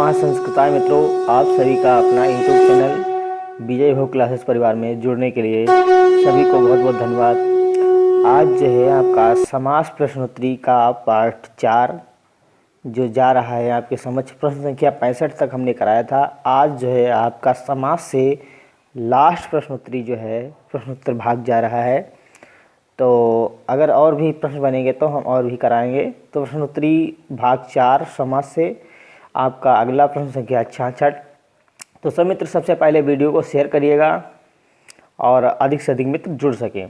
नमः संस्कृताय मित्रों, आप सभी का अपना यूट्यूब चैनल विजय भोग क्लासेस परिवार में जुड़ने के लिए सभी को बहुत बहुत धन्यवाद। आज जो है आपका समास प्रश्नोत्तरी का पार्ट 4 जो जा रहा है आपके समक्ष। प्रश्न संख्या 65 तक हमने कराया था। आज जो है आपका समास से लास्ट प्रश्नोत्तरी जो है प्रश्नोत्तर भाग जा रहा है। तो अगर और भी प्रश्न बनेंगे तो हम और भी कराएंगे। तो प्रश्नोत्तरी भाग 4 समास से आपका अगला प्रश्न संख्या 66। तो सब मित्र सबसे पहले वीडियो को शेयर करिएगा और अधिक से अधिक मित्र जुड़ सकें।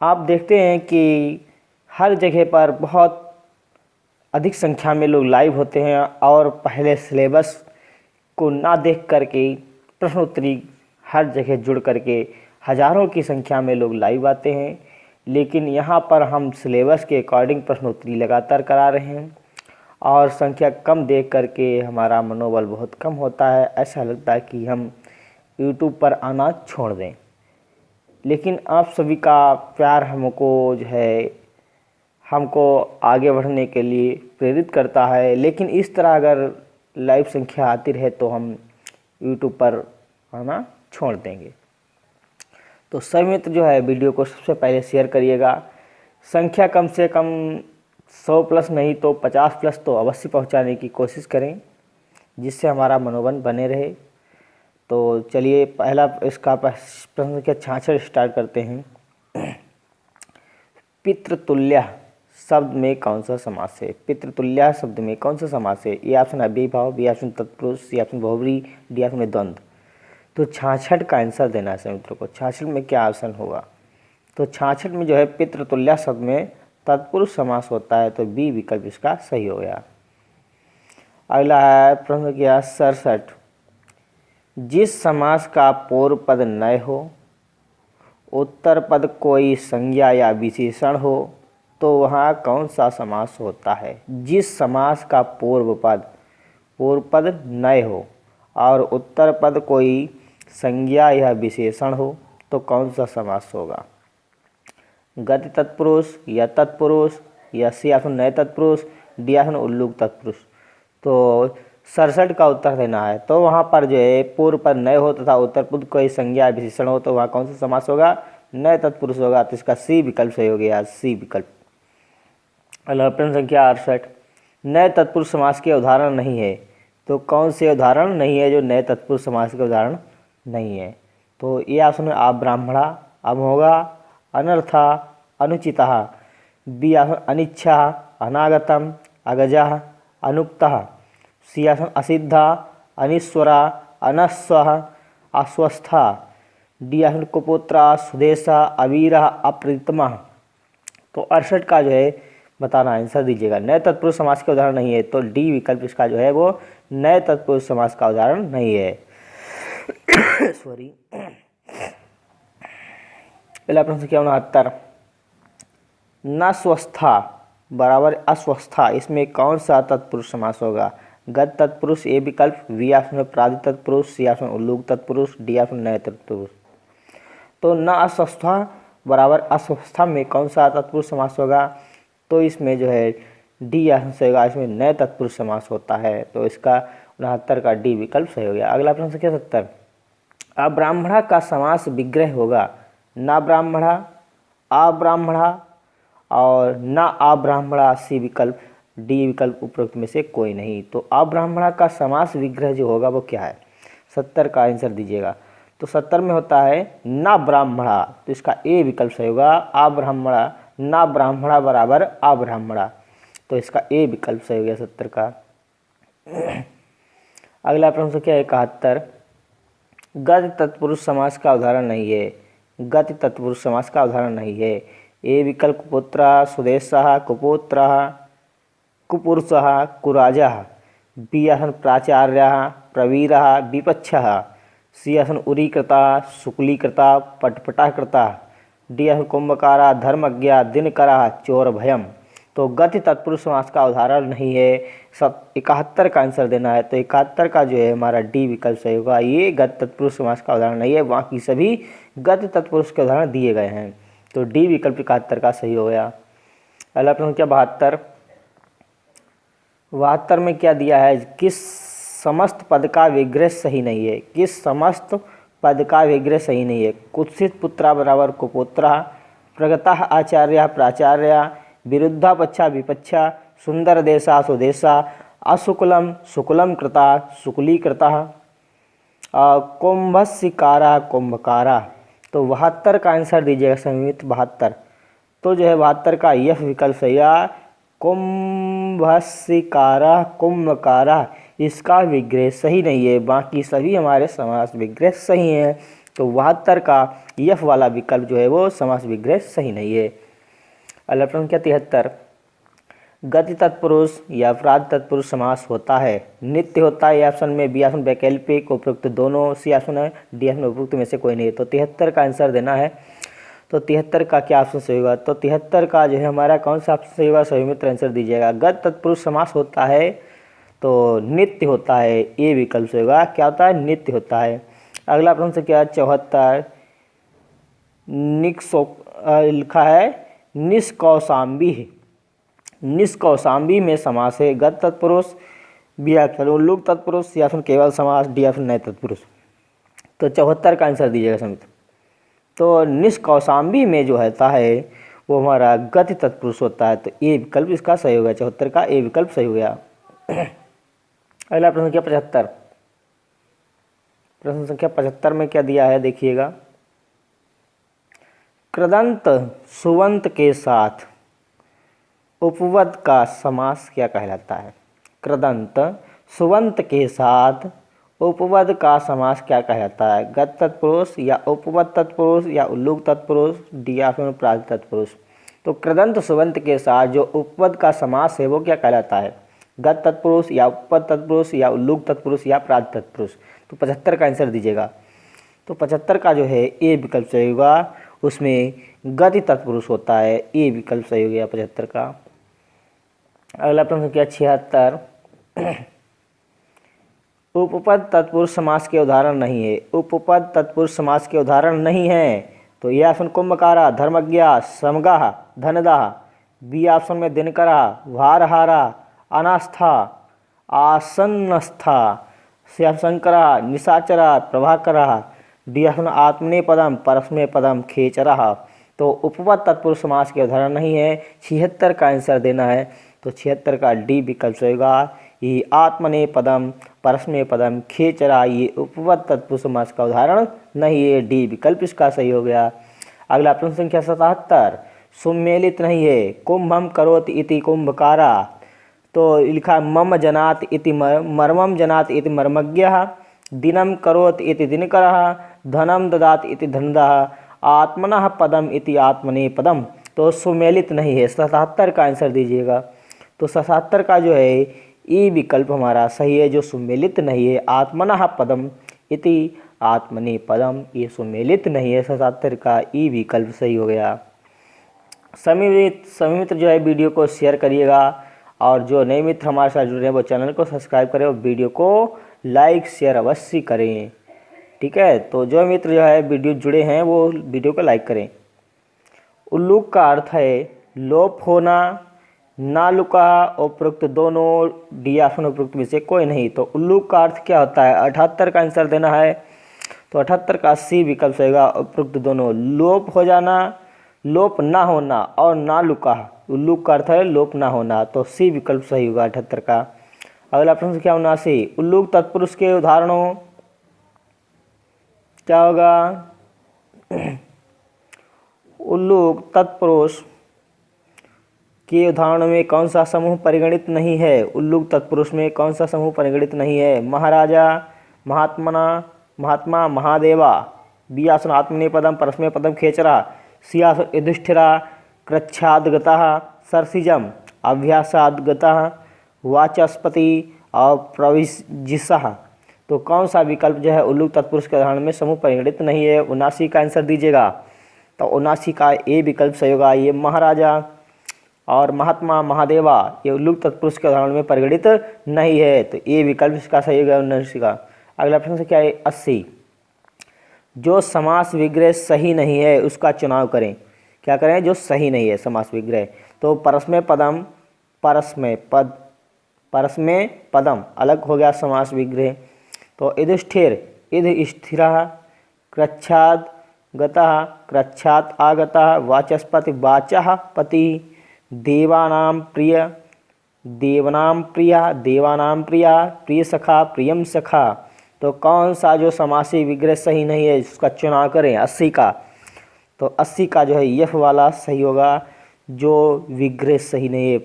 आप देखते हैं कि हर जगह पर बहुत अधिक संख्या में लोग लाइव होते हैं और पहले सिलेबस को ना देख करके प्रश्नोत्तरी हर जगह जुड़ करके हज़ारों की संख्या में लोग लाइव आते हैं। लेकिन यहाँ पर हम सिलेबस के अकॉर्डिंग प्रश्नोत्तरी लगातार करा रहे हैं और संख्या कम देख करके हमारा मनोबल बहुत कम होता है। ऐसा लगता है कि हम YouTube पर आना छोड़ दें। लेकिन आप सभी का प्यार हमको जो है हमको आगे बढ़ने के लिए प्रेरित करता है। लेकिन इस तरह अगर लाइव संख्या आती रहे तो हम YouTube पर आना छोड़ देंगे। तो सभी मित्र जो है वीडियो को सबसे पहले शेयर करिएगा। संख्या कम से कम 100 प्लस नहीं तो 50 प्लस तो अवश्य पहुंचाने की कोशिश करें, जिससे हमारा मनोबल बने रहे। तो चलिए पहला इसका प्रश्न संख्या 66 स्टार्ट करते हैं। पितृतुल्य शब्द में कौन सा समास है? पितृतुल्य शब्द में कौन सा समास है? ए ऑप्शन अव्ययीभाव, बी ऑप्शन तत्पुरुष, सी ऑप्शन बहुब्री, डी ऑप्शन द्वंद्व। तो 66 का आंसर देना है मित्रों को। 66 में क्या ऑप्शन होगा? तो 66 में जो है पितृतुल्य शब्द में तत्पुरुष समास होता है, तो बी विकल्प इसका सही हो गया। अगला है प्रश्न संख्या 67। जिस समास का पूर्व पद नय हो, उत्तर पद कोई संज्ञा या विशेषण हो, तो वहाँ कौन सा समास होता है? जिस समास का पूर्व पद नय हो और उत्तर पद कोई संज्ञा या विशेषण हो, तो कौन सा समास होगा? गति तत्पुरुष या तत्पुरुष या सी ऑप्शन नए तत्पुरुष, डी ऑप्शन उल्लूक तत्पुरुष। तो 67 का उत्तर देना है। तो वहाँ पर जो है पूर्व पद नए हो तथा उत्तर पद कोई संज्ञा विशेषण हो, तो वहाँ कौन सा समास होगा? नए तत्पुरुष होगा। तो इसका सी विकल्प सही हो गया, सी विकल्प। अगला प्रश्न संख्या 68। नए तत्पुरुष समास के उदाहरण नहीं है, तो कौन से उदाहरण नहीं है जो नए तत्पुरुष समास के उदाहरण नहीं है? तो ये ऑप्शन में आप ब्राह्मणा, अमोघा, अनर्था, अनुचिता, बी अनिच्छा, अनागतम, अगजा, अनुक्तः, सी असिद्धा, अनिश्वरा, अनस्वः, अस्वस्था, डी कुपुत्रा, सुदेशा, अवीरा, अप्रीतमा। तो 68 का जो है बताना आंसर दीजिएगा। नए तत्पुरुष समास के उदाहरण नहीं है, तो डी विकल्प इसका जो है वो नए तत्पुरुष समास का उदाहरण नहीं है। सॉरी। पहला प्रश्न संख्या 69। न स्वस्था बराबर अस्वस्था, इसमें कौन सा तत्पुरुष समास होगा? गत तत्पुरुष ए विकल्प, बी ऑप्शन में प्रादि तत्पुरुष, सी ऑप्शन उल्लूक तत्पुरुष, डी ऑप्शन नए तत्पुरुष। तो न अस्वस्था बराबर अस्वस्था में कौन सा तत्पुरुष समास होगा? तो इसमें जो है डी ऑप्शन सही होगा, इसमें नए तत्पुरुष समास होता है। तो इसका 69 का डी विकल्प सही हो गया। अगला प्रश्न संख्या 70। अब्राह्मणा का समास विग्रह होगा न ब्राह्मणा, अब्राह्मणा और न अब्राह्मणा, सी विकल्प, डी विकल्प उपरोक्त में से कोई नहीं। तो अब्राह्मणा का समास विग्रह जो होगा वो क्या है? 70 का आंसर दीजिएगा। तो 70 में होता है न ब्राह्मणा, तो इसका ए विकल्प सही होगा। अब्राह्मणा, न ब्राह्मणा बराबर अब्राह्मणा, तो इसका ए विकल्प सही हो गया 70 का। अगला प्रश्न संख्या 71। गति तत्पुरुष समास का उदाहरण नहीं है। गति तत्पुरुष समास का उदाहरण नहीं है। ए विकल्प कुपुत्र, सुदेशः, कुपुत्र, कुपुरुषः, कुराजः, बी ऑप्शन प्राचार्य, प्रवीरः, विपक्षः, सी ऑप्शन उरीकृता, शुक्लीकृता, पटपटाकृता, डी ऑप्शन कुंभकारा, धर्मज्ञा, दिनकरा, चोर भयम। तो गति तत्पुरुष समास का उदाहरण नहीं है। 71 का आंसर देना है। तो 71 का जो है हमारा डी विकल्प सही होगा। ये गति तत्पुरुष समास का उदाहरण नहीं है, बाकी सभी गति तत्पुरुष के उदाहरण दिए गए हैं। तो डी विकल्प 71 का सही हो गया। अगला प्रश्न क्या 72। 72 में क्या दिया है? किस समस्त पद का विग्रह सही नहीं है। किस समस्त पद का विग्रह सही नहीं है। कुत्सित पुत्रा बराबर कुपुत्रा, प्रगतः आचार्य प्राचार्य, विरुद्धा पच्छा विपच्छा, सुंदर देशा सुदेशा, असुकुलम सुकुलम कृता सुकुली कृता, कुंभस्यकारा कुंभकारा। तो 72 का आंसर दीजिएगा संयुक्त 72। तो जो है 72 का यह विकल्प सही है, कुंभस्यकारा कुंभकारा, इसका विग्रह सही नहीं है। बाकी सभी हमारे समास विग्रह सही हैं। तो 72 का यह वाला विकल्प जो है वो समास विग्रह सही नहीं है। अगला प्रश्न क्या 73, गति तत्पुरुष या अपराध तत्पुरुष समास होता है। नित्य होता है, ए ऑप्शन में, बी ऑप्शन वैकल्पिक, उपयुक्त दोनों, सी ऑप्शन है, डी ऑप्शन उपयुक्त में से कोई नहीं है। तो 73 का आंसर देना है। तो 73 का क्या ऑप्शन सही होगा। तो 73 का जो है हमारा कौन सा ऑप्शन सही होगा, सही मित्र आंसर दीजिएगा। गत तत्पुरुष समास होता है तो नित्य होता है, ये विकल्प सही होगा। क्या होता है, नित्य होता है। अगला प्रश्न क्या 74, लिखा है निष्कौशाम्बी, निष्कौशाम्बी में समास है। गत तत्पुरुष, बी ऑप्शन उल्लुक तत्पुरुष, सी ऑप्शन केवल समास, डी ऑप्शन नए तत्पुरुष। तो 74 का आंसर दीजिएगा समित। तो निष्कौशाम्बी में जो होता है वो हमारा गति तत्पुरुष होता है। तो ये विकल्प इसका सही हो गया, 74 का ये विकल्प सही हो गया। अगला प्रश्न क्या 75, प्रश्न संख्या 75 में क्या दिया है देखिएगा। कृदंत सुवंत के साथ उपपद का समास क्या कहलाता है। कृदंत सुवंत के साथ उपपद का समास क्या कहलाता है। गत तत्पुरुष या उपपद तत्पुरुष या उल्लुक तत्पुरुष, डी ऑप्शन प्राग तत्पुरुष। तो कृदंत सुवंत के साथ जो उपपद का समास है वो क्या कहलाता है। गत तत्पुरुष या उपपद तत्पुरुष या उल्लुक तत्पुरुष या प्राग तत्पुरुष। तो 75 का आंसर दीजिएगा। तो 75 का जो है ए विकल्प सही होगा, उसमें गति तत्पुरुष होता है, ए विकल्प सही हो गया 75 का। अगला प्रश्न क्या 76, उपपद तत्पुरुष समास के उदाहरण नहीं है। उपपद तत्पुरुष समास के उदाहरण नहीं है। तो ए ऑप्शन कुंभकारा, धर्मज्ञा, समगा, धनदा, बी ऑप्शन में दिनकरा, भारहारा, अनास्था, आसन्नस्था, सी ऑप्शन शंकरा, निशाचरा, प्रभाकरा, डी ऑप्शन आत्मनेपदम परस्मैपदम खेचरा। तो उपपद तत्पुरुष समास के उदाहरण नहीं है। 76 का आंसर देना है। तो 76 का डी विकल्प सही होगा। ये आत्मनेपदम परस्मैपदम खेचरा ये उपपद तत्पुरुष समास का उदाहरण नहीं है, डी विकल्प इसका सही हो गया। अगला प्रश्न संख्या 77, सुमेलित नहीं है। कुंभम करोति इति कुंभकारा। तो लिखा मम जनात इति मर्मम जनात इति मर्मज्ञः, दिनम करोति इति दिनकरः, धनम ददाति इति धनदः, आत्मनः पदम इति आत्मनेपदम। तो सुमेलित नहीं है। 77 का आंसर दीजिएगा। तो 77 का जो है ई विकल्प हमारा सही है, जो सुमेलित नहीं है। आत्मनः पदम इति आत्मनेपदम ये सुमेलित नहीं है। 77 का ई विकल्प सही हो गया। सभी मित्र जो है वीडियो को शेयर करिएगा, और जो नए मित्र हमारे साथ जुड़े हैं वो चैनल को सब्सक्राइब करें और वीडियो को लाइक शेयर अवश्य करें। ठीक है, तो जो मित्र जो है वीडियो जुड़े हैं वो वीडियो को लाइक करें। उल्लुक का अर्थ है लोप होना, नालुका, उपरोक्त दोनों, डी ऑप्शन उपरोक्त में से कोई नहीं। तो उल्लुक का अर्थ क्या होता है। 78 का आंसर देना है। तो 78 का सी विकल्प सही होगा, उपरोक्त दोनों, लोप हो जाना, लोप ना होना, और नालुका, उल्लुक का अर्थ है लोप ना होना। तो सी विकल्प सही होगा 78 का। अगला प्रश्न क्या 79, उल्लुक तत्पुरुष के उदाहरणों क्या होगा। उल्लुक तत्पुरुष के उदाहरणों में कौन सा समूह परिगणित नहीं है। उल्लुक तत्पुरुष में कौन सा समूह परिगणित नहीं है। महाराजा, महात्मा, महादेवा, बी ऑप्शन आत्मनेपदम परस्मैपदम खेचरा, सी ऑप्शन युधिष्ठिरा, कृच्छादगतः, सरसिजम, अभ्यासादगतः, वाचस्पति और प्रविजिसः। तो कौन सा विकल्प जो है उल्लुक तत्पुरुष के उदाहरण में समूह परिगणित नहीं है। 79 का आंसर दीजिएगा। तो 79 का ए विकल्प सही होगा। ये महाराजा और महात्मा, महादेवा ये उल्लुक तत्पुरुष के उदाहरण में परिगणित नहीं है। तो ए विकल्प इसका सही होगा 79 का। अगला प्रश्न क्या है 80, जो समास विग्रह सही नहीं है उसका चुनाव करें। क्या करें, जो सही नहीं है समास विग्रह। तो परस्मैपदम, परस्मैपद, परस्मै पदम अलग हो गया समास विग्रह। तो युधिष्ठिर युधिष्ठिरः, कृच्छ्राद गतः कृच्छ्रात् आगतः, वाचस्पति वाचः पतिः, देवानां प्रिय देवनां प्रिया देवानां प्रिया, प्रिय सखा प्रियम सखा। तो कौन सा जो समासी विग्रह सही नहीं है उसका चुनाव करें। 80 का, तो 80 का जो है यफ वाला सही होगा, जो विग्रह सही नहीं है।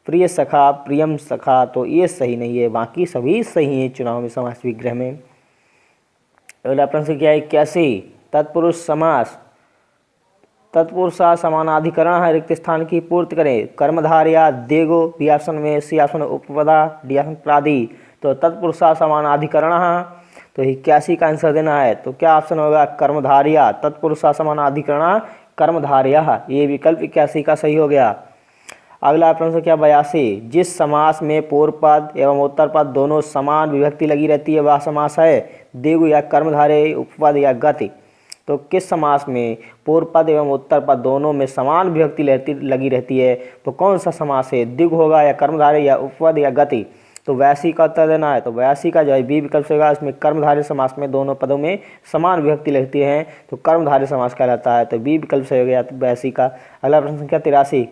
प्रिय सखा प्रियम सखा, तो ये सही नहीं है, बाकी सभी सही हैं चुनाव में समास विग्रह में। अगला प्रश्न क्या है 81, तत्पुरुष समास। तत्पुरुषा समानाधिकरण है, रिक्त स्थान की पूर्ति करें। कर्मधारया देगो, बी ऑप्शन में, सी ऑप्शन में उपपदा, डी ऑप्शन प्रादि। तो तत्पुरुषा समानाधिकरण, तो 81 का आंसर देना है। तो क्या ऑप्शन होगा कर्मधारया, तत्पुरुषा समानाधिकरण कर्मधारया, ये विकल्प 81 का सही हो गया। अगला प्रश्न क्या 82, जिस समास में पूर्व पद एवं उत्तर पद दोनों समान विभक्ति लगी रहती है वह समास है। देगु या कर्मधारय, उपपद या गति। तो किस समास में पूर्व पद एवं उत्तर पद दोनों में समान विभक्ति लगी रहती है, तो कौन सा समास है। दिग होगा या कर्मधारय या उपपद या गति। तो 82 का उत्तर देना है। तो 82 का जो है बी विकल्प होगा, इसमें कर्मधारय समास में दोनों पदों में समान विभक्ति लगती है तो कर्मधारय समास कहलाता है। तो बी विकल्प सही हो गया 82 का। अगला प्रश्न संख्या 83,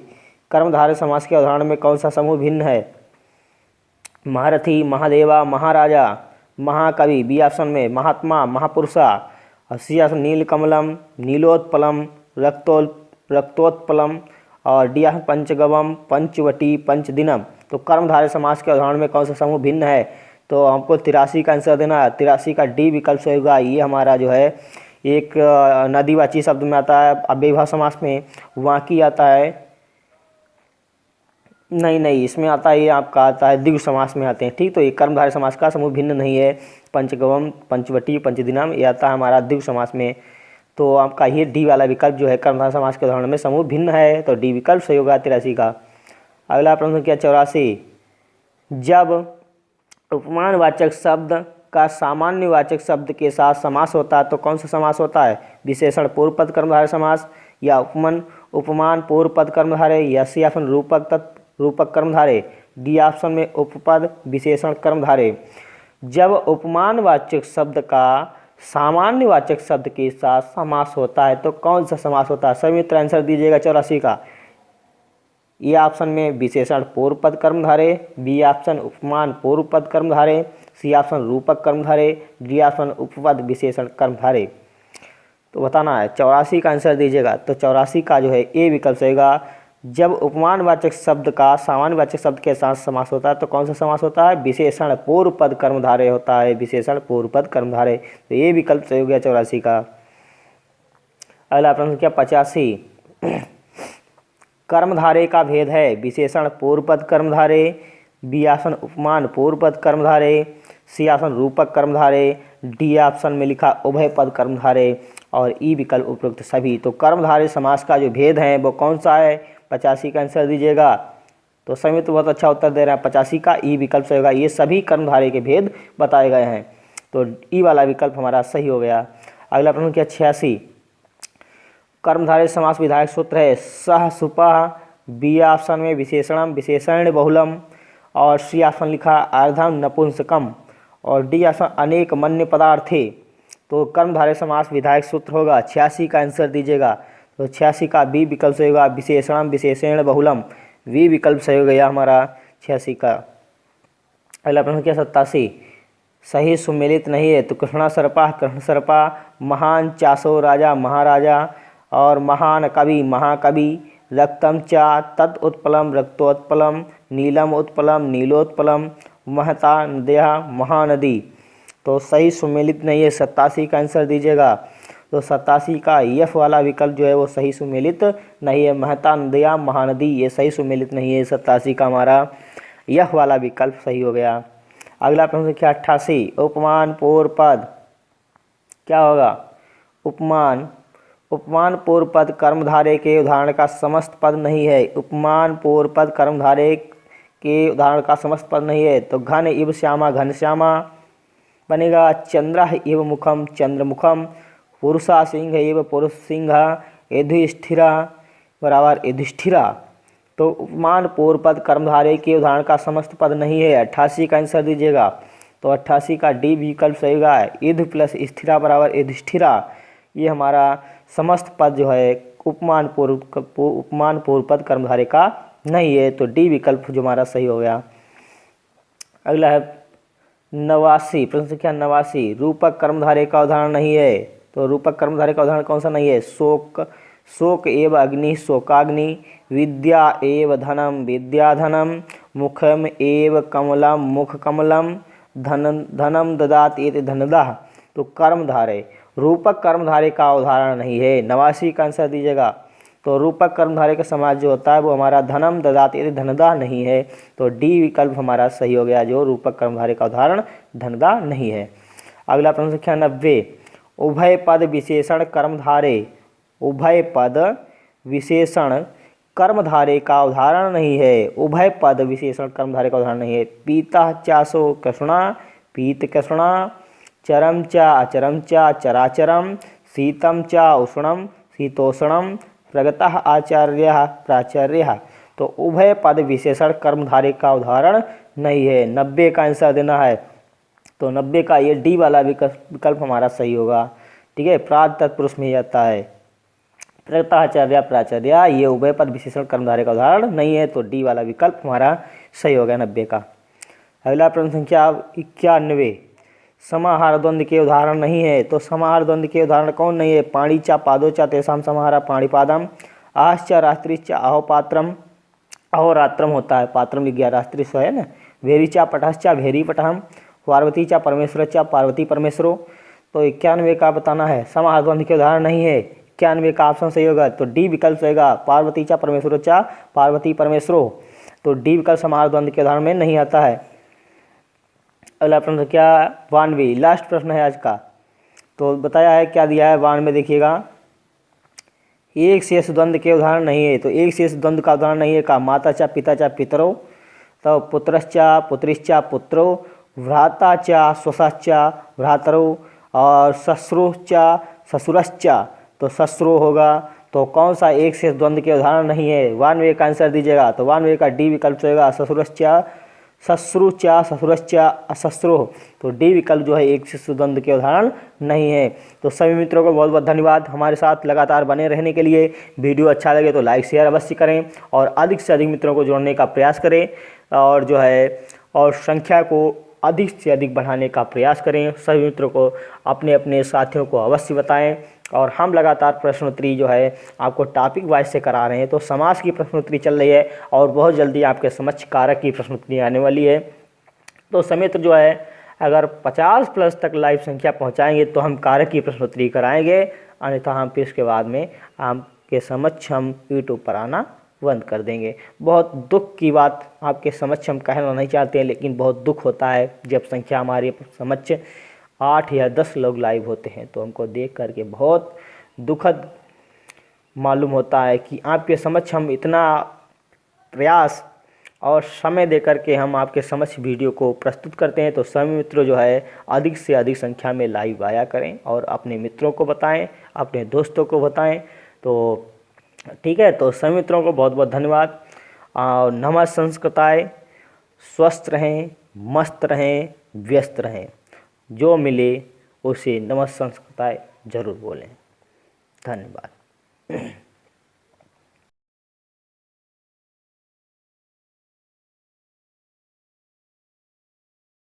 कर्मधारय समास के उदाहरण में कौन सा समूह भिन्न है। महारथी, महादेवा, महाराजा, महाकवि, बी ऑप्शन में महात्मा, महापुरुषा, सी ऑप्शन नीलकमलम, नीलोत्पलम, रक्तोत्पलम, और डी ऑप्शन पंचगवम, पंचवटी, पंचदिनम। तो कर्मधारय समास के उदाहरण में कौन सा समूह भिन्न है, तो हमको 83 का आंसर देना है। 83 का डी विकल्प से होगा। ये हमारा जो है एक नदीवाची शब्द में आता है अव्ययभाव समास में, वाकी आता है, नहीं इसमें आता है, ये आपका आता है द्विगु समास में आते हैं। ठीक, तो ये कर्मधारय समास का समूह भिन्न नहीं है। पंचगवम, पंचवटी, पंचदिनम ये आता है हमारा द्विगु समास में। तो आपका ये डी वाला विकल्प जो है कर्मधारय समास के उदाहरण में समूह भिन्न है, तो डी विकल्प सही होगा 83 का। अगला प्रश्न क्या 84, जब उपमानवाचक शब्द का सामान्यवाचक शब्द के साथ समास होता है तो कौन सा समास होता है। विशेषण पूर्व पद कर्मधारय समास, या उपमान पूर्व पद कर्मधारय, या सी ऑप्शन रूपक कर्मधारय, डी ऑप्शन में उपपद विशेषण कर्मधारय। जब उपमानवाचक शब्द का सामान्यवाचक शब्द के साथ समास होता है तो कौन सा समास होता है। सभी मित्र आंसर दीजिएगा 84 का। ए ऑप्शन में विशेषण पूर्व पद कर्मधारय, बी ऑप्शन उपमान पूर्व पद कर्मधारय, सी ऑप्शन रूपक कर्मधारय, डी ऑप्शन उपपद विशेषण कर्मधारय। तो बताना है 84 का आंसर दीजिएगा। तो 84 का जो है ए विकल्प रहेगा। जब उपमानवाचक शब्द का सामान्यवाचक शब्द के साथ समास होता है तो कौन सा समास होता है। विशेषण पूर्व पद कर्मधारय होता है, विशेषण पूर्व पद कर्मधारय। तो ये विकल्प सही हो गया 84 का। अगला प्रश्न क्या 85, कर्मधारय का भेद है। विशेषण पूर्व पद कर्मधारय, बी ऑप्शन उपमान पूर्व पद कर्मधारय, सी ऑप्शन रूपक कर्मधारय, डी ऑप्शन में लिखा उभय पद कर्मधारय, और ई विकल्प उपरोक्त सभी। तो कर्मधारय समास का जो भेद है वो कौन सा है। 85 का आंसर दीजिएगा। तो सभी तो बहुत अच्छा उत्तर दे रहे हैं। 85 का ई विकल्प सही होगा। ये सभी कर्मधारय के भेद बताए गए हैं, तो ई वाला विकल्प हमारा सही हो गया। अगला प्रश्न क्या 86, कर्मधारय समास विधायक सूत्र है। सह सुपः, बी ऑप्शन में विशेषणम विशेषण बहुलम, और सी ऑप्शन लिखा अर्धम नपुंसकम, और डी ऑप्शन अनेक मन्य पदार्थे। तो कर्मधारय समास विधायक सूत्र होगा। 86 का आंसर दीजिएगा। तो 86 का बी विकल्प सही होगा। विशेषणम विशेषण बहुलम, वी विकल्प सही हो गया हमारा 86 का। अगला प्रश्न क्या 87, सही सुमेलित नहीं है। तो कृष्णा सर्पा, महान चासो राजा महाराजा, और महान कवि महाकवि, रक्तम चा तत्उत्पलम रक्तोत्पलम, नीलम उत्पलम नीलोत्पलम, महता नद्या महानदी। तो सही सुमेलित नहीं है। 87 का आंसर दीजिएगा। तो 87 का एफ वाला विकल्प जो है वो सही सुमेलित नहीं है। महता नदिया महानदी ये सही सुमेलित नहीं है। 87 का हमारा यह वाला विकल्प सही हो गया। अगला प्रश्न क्या 88, उपमान पूर्व पद क्या होगा। उपमान पूर्व पद कर्मधारय के उदाहरण का समस्त पद नहीं है। उपमान पूर्व पद कर्मधारय के उदाहरण का समस्त पद नहीं है। तो घन इव श्यामा घनश्यामा बनेगा। चंद्र इव मुखम चंद्रमुखम, पुरुषा सिंह इव पुरुष सिंह, युधिष्ठिरा बराबर युधिष्ठिरा। तो उपमान पूर्व पद कर्मधारय के उदाहरण का समस्त पद नहीं है। 88 का आंसर दीजिएगा। तो 88 का डी विकल्प सही होगा। इध प्लस स्थिरा बराबर युधिष्ठिरा, ये हमारा समस्त पद जो है उपमान पूर्व पद कर्मधारय का नहीं है। तो डी विकल्प जो हमारा सही हो गया। अगला है 89, प्रश्न संख्या 89, रूपक कर्मधारय का उदाहरण नहीं है। तो रूपक कर्मधारय का उदाहरण कौन सा नहीं है? शोक एव अग्नि शोकाग्नि, विद्या एव धनम विद्याधनम, मुखम एव कमलम मुख कमलम, धनम ददात एति धनदाह। तो कर्मधारय, रूपक कर्मधारय का उदाहरण नहीं है। 89 का आंसर दीजिएगा। तो रूपक कर्मधारय का समाज जो होता है वो हमारा धनम ददात एति धनदाह नहीं है। तो डी विकल्प हमारा सही हो गया, जो रूपक कर्मधारय का उदाहरण धनदाह नहीं है। अगला प्रश्न संख्या 90, उभय पद विशेषण कर्मधारय, उभय पद विशेषण कर्मधारय का उदाहरण नहीं है। उभय पद विशेषण कर्मधारय का उदाहरण नहीं है। पीता चासो कृष्णा पीत कृष्णा, चरम चा अचरम चा चराचरम, शीतम चा उष्णम शीतोष्णम, प्रगतः आचार्य प्राचार्य। तो उभय पद विशेषण कर्मधारय का उदाहरण नहीं है। 90 का आंसर देना है। तो 90 का ये डी वाला विकल्प हमारा सही होगा। ठीक है, प्राग तत्पुरुष में आता है। प्रगतः आचार्य प्राचार्य, ये उभय पद विशेषण कर्मधारय का उदाहरण नहीं है। तो डी वाला विकल्प हमारा सही हो गया 90 का। अगला प्रश्न संख्या 91, समाहार द्वंद्व के उदाहरण नहीं है। तो समाहार द्वंद्व के उदाहरण कौन नहीं है? पाणी चा पादो चा तेषाम समाहार पाणिपादम, आहश्च रात्रिश्च अहोपात्रम, अहोरात्रम होता है, पात्रम लिख गया, रात्रि स्व है ना। भेरी चा पटश्चा भेरी पटहम, पार्वती चा परमेश्वर चा पार्वती परमेश्वरो। तो 91 का बताना है। समाहार द्वंद्व के उदाहरण नहीं है। 91 का ऑप्शन सही होगा। तो डी विकल्प सही होगा, पार्वती चा परमेश्वरो चा पार्वती परमेश्वरो। तो डी विकल्प समाहार द्वंद्व के उदाहरण में नहीं आता है। अगला प्रश्न क्या? 92, लास्ट प्रश्न है आज का। तो बताया है, क्या दिया है 92 में देखिएगा। एक शेष द्वंद्व के उदाहरण नहीं है। तो एक शेष द्वंद्व का उदाहरण नहीं है का? माता चा पिता चा पितरो, तो पुत्रश्चा पुत्रिश्चा पुत्रो, भ्राता चा स्वसाचा भ्रातरो, और ससुरश्चा ससुरश्चा, तो ससुरो होगा। तो कौन सा एक शेष द्वंद्व के उदाहरण नहीं है? 92 का आंसर दीजिएगा। तो 92 का डी विकल्प होगा, ससुरश्चा ससुरुचा ससुरश्चा अससुरो। तो डी विकल्प जो है एक शेष द्वंद्व के उदाहरण नहीं है। तो सभी मित्रों को बहुत बहुत धन्यवाद हमारे साथ लगातार बने रहने के लिए। वीडियो अच्छा लगे तो लाइक शेयर अवश्य करें और अधिक से अधिक मित्रों को जोड़ने का प्रयास करें, और जो है और संख्या को अधिक से अधिक बढ़ाने का प्रयास करें। सभी मित्रों को अपने अपने साथियों को अवश्य बताएं। और हम लगातार प्रश्नोत्तरी जो है आपको टॉपिक वाइज से करा रहे हैं। तो समास की प्रश्नोत्तरी चल रही है और बहुत जल्दी आपके समक्ष कारक की प्रश्नोत्तरी आने वाली है। तो समित्र जो है अगर 50+ तक लाइव संख्या पहुंचाएंगे तो हम कारक की प्रश्नोत्तरी कराएंगे, अन्यथा हम फिर इसके बाद में आपके समक्ष हम यूट्यूब पर आना बंद कर देंगे। बहुत दुख की बात आपके समक्ष हम कहना नहीं चाहते हैं, लेकिन बहुत दुख होता है जब संख्या हमारे समक्ष 8 या 10 लोग लाइव होते हैं। तो हमको देख करके बहुत दुखद मालूम होता है कि आपके समक्ष हम इतना प्रयास और समय दे करके हम आपके समक्ष वीडियो को प्रस्तुत करते हैं। तो सभी मित्रों जो है अधिक से अधिक संख्या में लाइव आया करें और अपने मित्रों को बताएं, अपने दोस्तों को बताएं। तो ठीक है, तो सभी मित्रों को बहुत बहुत धन्यवाद। और नमः संस्कृताय, स्वस्थ रहें, मस्त रहें, व्यस्त रहें। जो मिले उसे नमः संस्कृताय जरूर बोलें। धन्यवाद।